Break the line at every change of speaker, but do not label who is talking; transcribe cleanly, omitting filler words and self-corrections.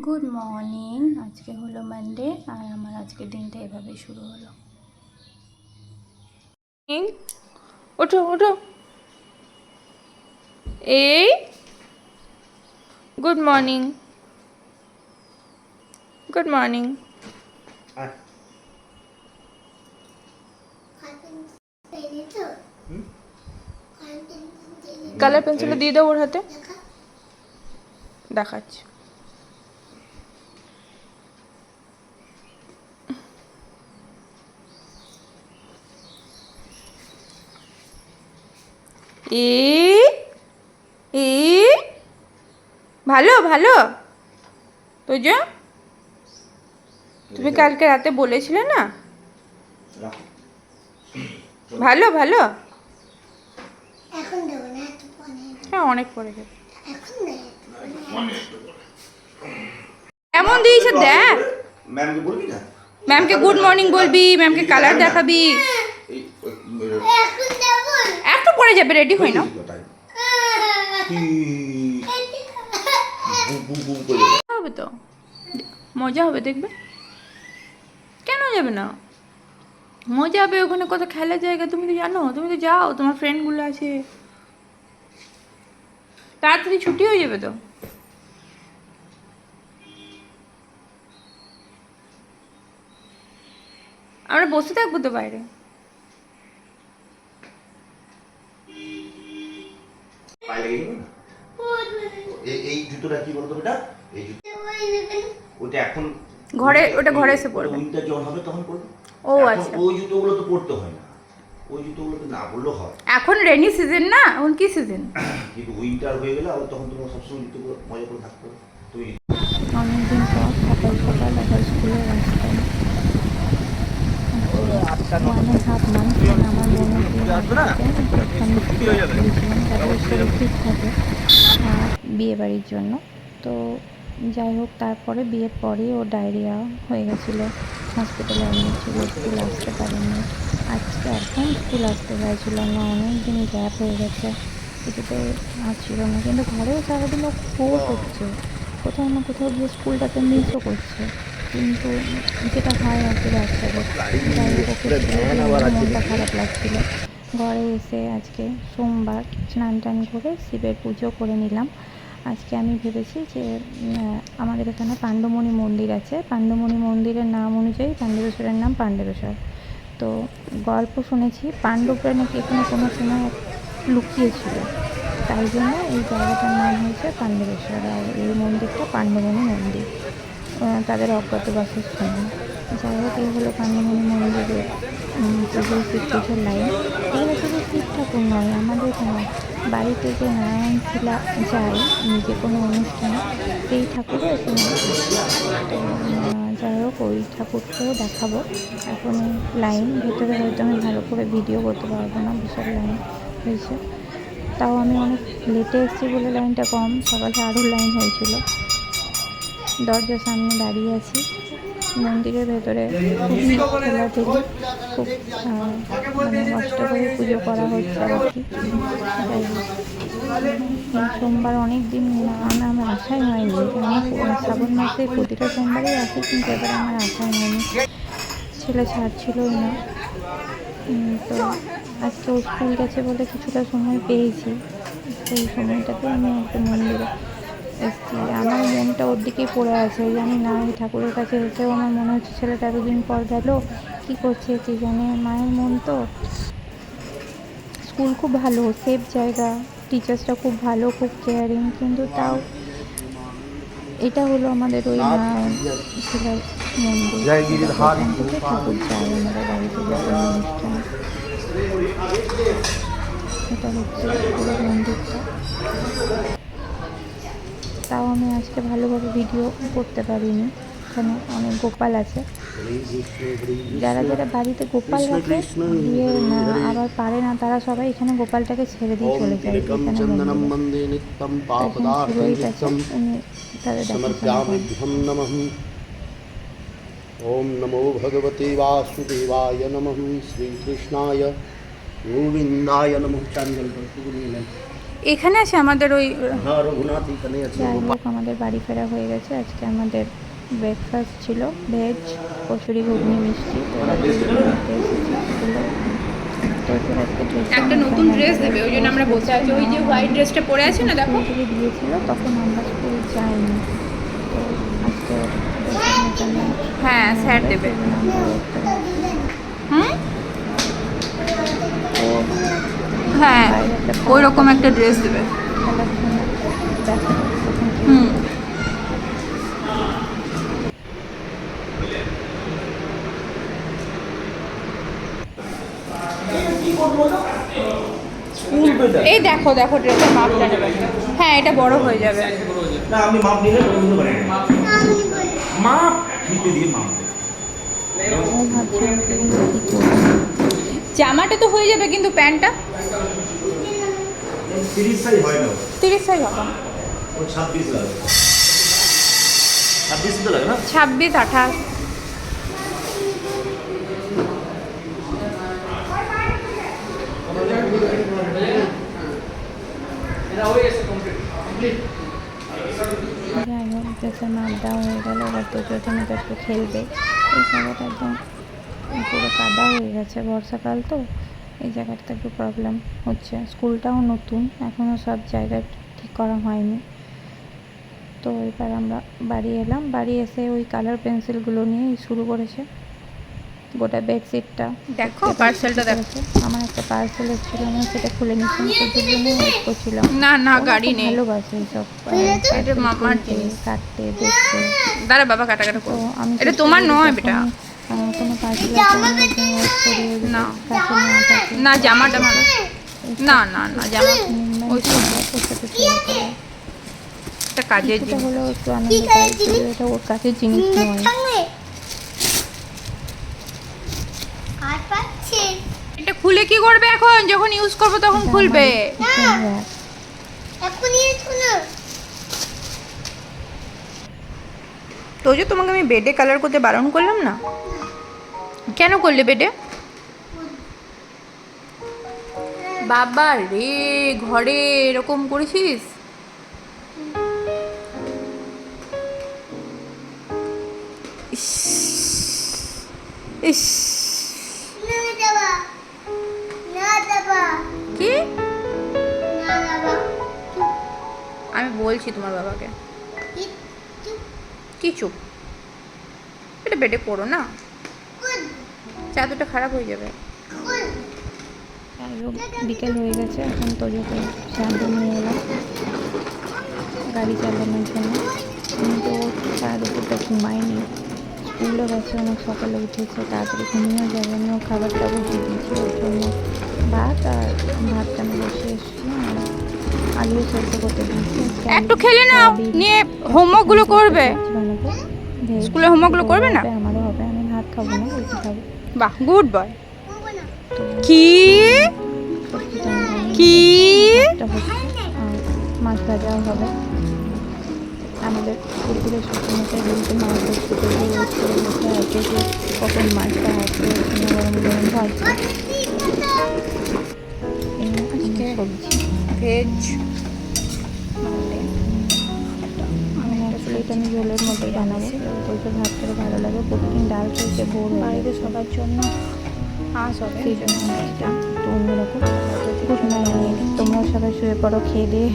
Good morning. আজকে হলো Monday আর আমার আজকের দিনটা এভাবেই শুরু হলো।
ওঠো ওঠো, এই good morning, good morning. Colour পেন্সিলটা দিয়ে দাও ওর হাতে, দেখাচ্ছি। ভালো ভালো। তো যে তুমি কালকে রাতে বলেছিলে না ভালো ভালো। হ্যাঁ অনেক পরে যাবে। এমন দিয়েছে দেখ,
ম্যামকে বলবি না,
ম্যামকে গুড মর্নিং বলবি, ম্যামকে কালার দেখাবি। একটু পরে যাবে, রেডি হই না হবে তো, মজা হবে দেখবে। কেন যাবে না, মজা হবে। ওখানে কত খেলার জায়গা তুমি তো জানো, তুমি তো যাও, তোমার ফ্রেন্ডগুলো আছে। তাড়াতাড়ি ছুটি হয়ে যাবে তো। আমরা বসে থাকবো তো বাইরে।
এই জুতোটা কি বলতো বেটা, এই জুতো ওটা এখন
ঘরে, ওটা ঘরে এসে পড়বে।
উইন্টার যখন হবে তখন পড়বে।
ও আচ্ছা,
ওই জুতোগুলো তো পড়তে হয় না, ওই জুতোগুলো তো না পড়লেও হয়।
এখন রেনি সিজন না, এখন কি সিজন?
কিন্তু উইন্টার হয়ে গেলে আর তখন তোমার সবসময় জুতোগুলো মজা করে থাকতে হবে। তুমি
অনেকদিন পর সকাল সকাল আবার স্কুলের রাস্তায় মানে ভাবলাম আমার মনে ঠিক থাকে বিয়ে বাড়ির জন্য। তো যাই হোক, তারপরে বিয়ের পরেই ও ডায়রিয়া হয়ে গেছিলো, হসপিটালে অ্যাডমিট ছিল, স্কুল আসতে পারেনি। আজকে এখন স্কুল আসতে চাইছিল না, অনেক দিন গ্যাপ হয়ে গেছে, কিছুতে আসছিল না। কিন্তু ঘরেও সারাদিন ও খুব হচ্ছে, কোথাও না কোথাও গিয়ে স্কুলটাকে মিসও করছে। কিন্তু যেটা হয় আর কি বাচ্চাদের, যাই হোক ওকে মনটা খারাপ লাগছিল। ঘরে এসে আজকে সোমবার স্নান টান করে শিবের পুজো করে নিলাম। আজকে আমি ভেবেছি যে আমাদের এখানে পাণ্ডমণি মন্দির আছে, পাণ্ডমণি মন্দিরের নাম অনুযায়ী পাণ্ডবেশ্বরের নাম পাণ্ডবেশ্বর। তো গল্প শুনেছি পাণ্ডবরা নাকি এখানে কোনো সময় লুকিয়েছিল, তাই জন্য এই জায়গাটার নাম হয়েছে পাণ্ডবেশ্বর। আর এই মন্দিরটা পাণ্ডমণি মন্দির, তাদের অজ্ঞাতবাসের স্থান। যাই হোক, এই হলো পাণ্ডমণি মন্দিরের পুজোর শিব পুজোর লাইন। এগুলো শুধু শিব ঠাকুর নয়, আমাদের বাড়িতে যে নারায়ণ শিলা যায় যে কোনো অনুষ্ঠানে, সেই ঠাকুরও এখানে। যাই হোক, ওই ঠাকুরকেও দেখাবো। এখন লাইন ভেতরে হয়তো আমি ভালো করে ভিডিও করতে পারবো না, বিশাল লাইন হয়েছে। তাও আমি অনেক লেটে এসেছি বলে লাইনটা কম, সকালে আরও লাইন হয়েছিল। দরজার সামনে দাঁড়িয়ে আছি, মন্দিরের ভেতরে খুবই ঠেলাঠেলি, খুব মানে কষ্ট করে পুজো করা হচ্ছে আর কি। সোমবার অনেক দিন আমার আশাই হয়নি, আমার শ্রাবণ মাসে প্রতিটা সোমবারেই আসি, কিন্তু এবার আমার আশাই হয়নি, ছেলে ছাড়ছিলই না। তো আজকে ও স্কুল গেছে বলে কিছুটা সময় পেয়েছি, সেই সময়টাতে আমি একটা মন্দিরে এসেছি। আমার মনটা ওর দিকেই পড়ে আছে, জানি না এই ঠাকুরের কাছে এসেও আমার মনে হচ্ছে ছেলেটা এতদিন পর গেল, কী করছে কি জানে। মায়ের মন তো। স্কুল খুব ভালো, সেফ জায়গা, টিচার্সরা খুব ভালো, খুব কেয়ারিং, কিন্তু তাও এটা হলো আমাদের ওই শিলার মন্দির, ঠাকুর যায় আমাদের বাড়িতে যখন অনুষ্ঠান। এটা হচ্ছে পুরো মন্দিরটা। তাও আমি আজকে ভালোভাবে ভিডিও করতে পারিনি, এখানে অনেক গোপাল আছে। যারা যারা বাড়িতে গোপাল রাখে দিয়ে আবার পারে না, তারা সবাই এখানে গোপালটাকে ছেড়ে দিয়ে চলে যায় এখানে পুরোহিত আছে, উনি তাদের দেখাশোনা।
ওম নমো ভগবতে বাসুদেবায় নমঃ শ্রীকৃষ্ণায় গোবিন্দায় নমঃ। চাঞ্জল
এখানে আছে আমাদের ওই
হ্যাঁ রঘুনাথ এখানেই আছে।
যাই হোক আমাদের বাড়ি ফেরা হয়ে গেছে। আজকে আমাদের ব্রেকফাস্ট ছিল ভেজ কচুরি ঘুগনি মিষ্টি। তো এবার খেতে এসেছি স্কুলে। তো এরপর আজকে
একটা নতুন ড্রেস দেবে, ওই জন্য আমরা বসে আছি। ওই যে হোয়াইট ড্রেসটা পরে আছে না, দেখো।
স্কুল থেকে দিয়েছিল তখন আমরা স্কুল যাইনি। তো আজকে
হ্যাঁ স্যার দেবে। হুম, হ্যাঁ ওই রকম একটা ড্রেস দেবে।
খেলার জন্য দেখা তখন
হুম, এই দেখো দেখো ড্রেসের মাপটা নেবে। হ্যাঁ এটা বড় হয়ে যাবে।
না আমি মাপ নিলে বলতে পারি না। মাপ নিতে দিয়ে মাপ দেবে।
ও ভাবছি আমি কি করবো।
জামাটা তো হয়ে যাবে, কিন্তু প্যান্টটা
30 সাইজ হয় না,
30 সাইজ হবে।
ও 26 লাগে। 26 তো লাগে না?
26, 28।
যাই হোক ড্রেসের মাপ দেওয়া হয়ে গেল। এবার তো এখানে তো একটু খেলবে। এই জায়গাটা একদম পুরো কাদা হয়ে গেছে, বর্ষাকাল তো এই জায়গাটা একটু প্রবলেম হচ্ছে। স্কুলটাও নতুন, এখনও সব জায়গায় ঠিক করা হয়নি। তো এবার আমরা বাড়ি এলাম। বাড়ি এসে ওই কালার পেন্সিলগুলো নিয়ে শুরু করেছে গোটা বেডশিটটা।
দেখো পার্সেলটা দেখো।
আমার একটা পার্সেল এসেছিল, আমি সেটা খুলে নিচ্ছি, সেটার জন্য ওয়েট করছিলাম।
না না
ও
গাড়ি
খুব
নেই।
ভালোবাসে এইসব
এটা মামার
খুলতে,
জিনিস।
কাটতে দেখতে।
দাঁড়া বাবা কাটাকাটা
তো
করো।
আমি
এটা
চেষ্টা
তোমার
করি
নয়
যখনই,
বেটা।
কোনো পার্সেল আসে আমি ওয়েট করি ওর
না।
কাছে না থাকে।
না জামা টামা না। না না না জামা ওই সব
ওর সাথে শেয়ার করি।
একটা কাজের
কিছুটা
জিনিস।
হলেও একটু আনন্দ পাই, যদিও এটা ওর কাছে জিনিস নয়।
এটা খুলে কি করবে এখন? যখন ইউজ করবো তখন খুলবে। তো যে তোমাকে আমি বেডে কালার করতে বারণ করলাম না, কেন করলে বেডে? বাবা রে, ঘরে এরকম করেছিস? ইস ইস কি? আমি বলছি তোমার বাবাকে। কি চুপ? এটা বেডে করো না, চাদরটা খারাপ হয়ে যাবে।
যাই হোক বিকেল হয়ে গেছে, এখন তো যখন শ্যাম্পু নিয়ে এলাম গাড়ি চালানোর জন্য। আমি তো সারা দুপুরটা ঘুমাইনি, স্কুলে গেছে, অনেক সকালে উঠেছে, তাড়াতাড়ি ঘুমিয়ে যাবে। আমিও খাবারটা বসিয়ে দিয়েছি ওর জন্য। ভাতটা আমি বসে এসেছিলাম, আলু সেদ্ধ করতে দিয়েছি।
একটু খেলে নাও, নিয়ে হোমওয়ার্কগুলো করবে। স্কুলে হোমওয়ার্কগুলো করবে না?
আমারও হবে, আমি ভাত খাবো না, রুটি খাবো।
বাহ গুড বয়।
তো
কি
সবজিটা আমি বানিয়ে
কি?
ভাতটা হচ্ছে, আর মাছ ভাজাও হবে। আমাদের পুকুরে সবসময় বলতে মাছ ধরতে গেলে ওয়েট করে বসে আছে যে কখন মাছটা আসবে, গরম গরম ভাজবে। এই আজকে সবজি
ভেজ
আমি আসলে এটা আমি ঝোলের মতোই বানাবো, বলতে ভাত করে ভালো লাগে। প্রতিদিন ডাল খেতে বোর বাইরে সবার জন্য
আস হবে।
সেই জন্য এটা একটু অন্যরকম। গুড নাইট, তোমরাও সবাই শুয়ে পড়ো খেয়ে দিয়ে।